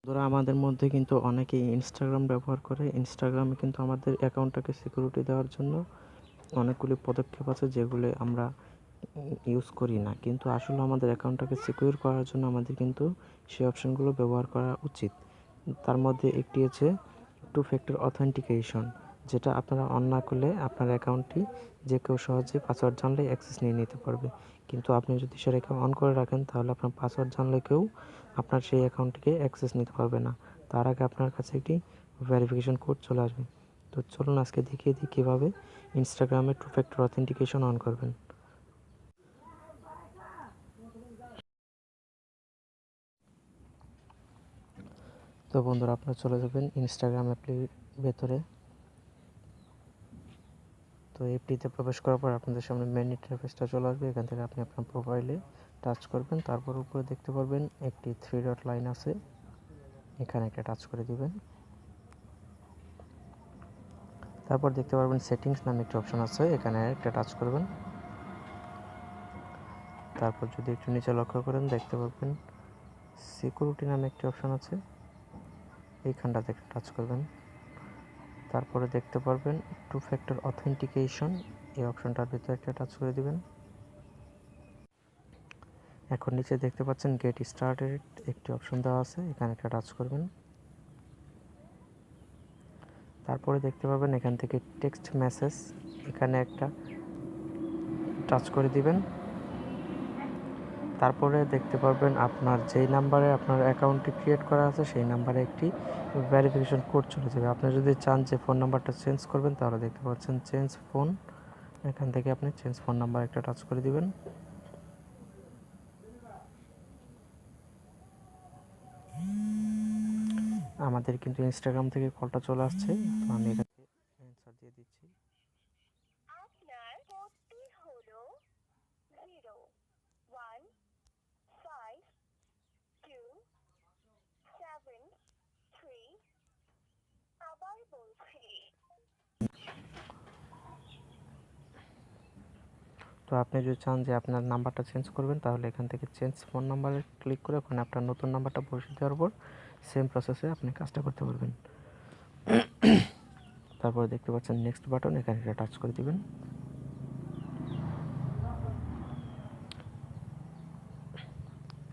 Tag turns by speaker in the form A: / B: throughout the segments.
A: বন্ধুরা, আমাদের মধ্যে কিন্তু অনেকেই ইনস্টাগ্রাম ব্যবহার করে। ইনস্টাগ্রামে কিন্তু আমাদের অ্যাকাউন্টটাকে সিকিউরিটি দেওয়ার জন্য অনেকগুলি পদক্ষেপ আছে যেগুলো আমরা ইউজ করি না, কিন্তু আসলে আমাদের অ্যাকাউন্টটাকে সিকিউর করার জন্য আমাদের কিন্তু সেই অপশানগুলো ব্যবহার করা উচিত। তার মধ্যে একটি হচ্ছে টু ফ্যাক্টর অথেন্টিকেশন, যেটা আপনারা অন না করলে আপনার অ্যাকাউন্টটি যে কেউ সহজে পাসওয়ার্ড জানলে অ্যাক্সেস নিয়ে নিতে পারবে। কিন্তু আপনি যদি সেটাকে অন করে রাখেন তাহলে আপনার পাসওয়ার্ড জানলে কেউ আপনার সেই অ্যাকাউন্টটিকে অ্যাক্সেস নিতে পারবে না। তার আগে আপনার কাছে একটি ভেরিফিকেশন কোড চলে আসবে। তো চলুন আজকে দেখিয়ে দিই কীভাবে ইনস্টাগ্রামে টু ফ্যাক্টর অথেন্টিকেশন অন করবেন। তো বন্ধুরা, আপনারা চলে যাবেন ইনস্টাগ্রাম অ্যাপটির ভেতরে। তো অ্যাপটিতে প্রবেশ করার পর আপনাদের সামনে মেন ইন্টারফেসটা চলে আসবে। এখান থেকে আপনি আপনার প্রোফাইলে টাচ করবেন, তারপর উপরে দেখতে পারবেন একটি 3 ডট লাইন আছে, এখানে একটা টাচ করে দিবেন। তারপর দেখতে পারবেন সেটিংস নামে একটি অপশন আছে, এখানে একটা টাচ করবেন। তারপর যদি একটু নিচে লক্ষ্য করেন দেখতে পারবেন সিকিউরিটি নামে একটি অপশন আছে, এইখানটাতে একটা টাচ করবেন। তারপরে দেখতে পারবেন টু ফ্যাক্টর অথেন্টিকেশন, এই অপশনটার ভিতরে একটা টাচ করে দিবেন। এখন নিচে দেখতে পাচ্ছেন গেট স্টার্টেড একটি অপশন দেওয়া আছে, এখানে একটা টাচ করবেন। তারপরে দেখতে পাবেন এখান থেকে টেক্সট মেসেজ, এখানে একটা টাচ করে দিবেন। তারপরে দেখতে পারবেন আপনার যেই নাম্বারে আপনার অ্যাকাউন্টটি ক্রিয়েট করা আছে সেই নাম্বারে একটি ভেরিফিকেশন কোড চলে যাবে। আপনি যদি চান যে ফোন নাম্বারটা চেঞ্জ করবেন তাহলে দেখতে পাচ্ছেন চেঞ্জ ফোন, এখান থেকে আপনি চেঞ্জ ফোন নাম্বার একটা টাচ করে দিবেন। আমাদের কিন্তু ইনস্টাগ্রাম থেকে কলটা চলে আসছে, তো আমি এখানে অ্যান্সার দিয়ে দিচ্ছি।
B: আপনার কোডটি হলো 01527 আবার বলছি।
A: তো আপনি যদি চান যে আপনার নাম্বারটা চেঞ্জ করবেন তাহলে এখান থেকে চেঞ্জ ফোন নাম্বারে ক্লিক করে ওখানে আপনার নতুন নাম্বারটা বসিয়ে দেওয়ার পর সেম প্রসেসে আপনি কাজটা করতে পারবেন। তারপরে দেখতে পাচ্ছেন নেক্সট বাটন, এখানে একটা টাচ করে দিবেন।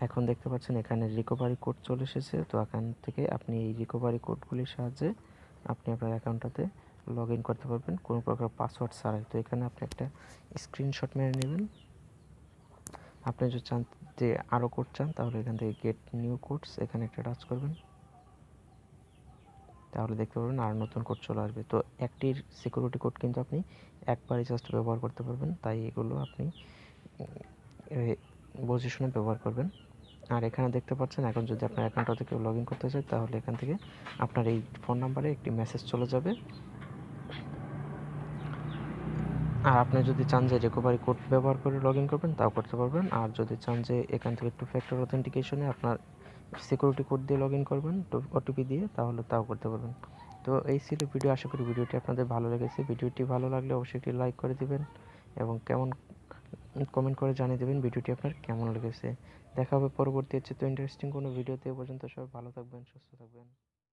A: এখন দেখতে পাচ্ছেন এখানে রিকভারি কোড চলে এসেছে। তো এখান থেকে আপনি এই রিকভারি কোডগুলির সাহায্যে আপনি আপনার অ্যাকাউন্টটাতে লগ ইন করতে পারবেন কোনো প্রকার পাসওয়ার্ড ছাড়াই। তো এখানে আপনি একটা স্ক্রিনশট মেরে নেবেন। আপনি যদি চান যে আরও কোড চান তাহলে এখান থেকে গেট নিউ কোডস, এখানে একটা টাচ করবেন। তাহলে দেখতে পারবেন আর নতুন কোড চলে আসবে। তো একটির সিকিউরিটি কোড কিন্তু আপনি একবারই জাস্ট ব্যবহার করতে পারবেন, তাই এগুলো আপনি বুঝে শুনে ব্যবহার করবেন। আর এখানে দেখতে পাচ্ছেন এখন যদি আপনার অ্যাকাউন্টটাতে কেউ লগ ইন করতে চায় তাহলে এখান থেকে আপনার এই ফোন নাম্বারে একটি মেসেজ চলে যাবে। আর আপনি যদি চান যে রিকভারি কোড ব্যবহার করে লগ ইন করবেন তাও করতে পারবেন। আর যদি চান যে এখান থেকে টু ফ্যাক্টর অথেন্টিকেশনে আপনার সিকিউরিটি কোড দিয়ে লগ ইন করবেন ওটিপি দিয়ে, তাহলে তাও করতে পারবেন। তো এই ছিল ভিডিও, আশা করি ভিডিওটি আপনাদের ভালো লেগেছে। ভিডিওটি ভালো লাগলে অবশ্যই একটি লাইক করে দিবেন এবং কমেন্ট করে জানিয়ে দেবেন ভিডিওটি আপনার কেমন লেগেছে। দেখা হবে পরবর্তী তো ইন্টারেস্টিং কোনো ভিডিওতে। পর্যন্ত সবাই ভালো থাকবেন, সুস্থ থাকবেন।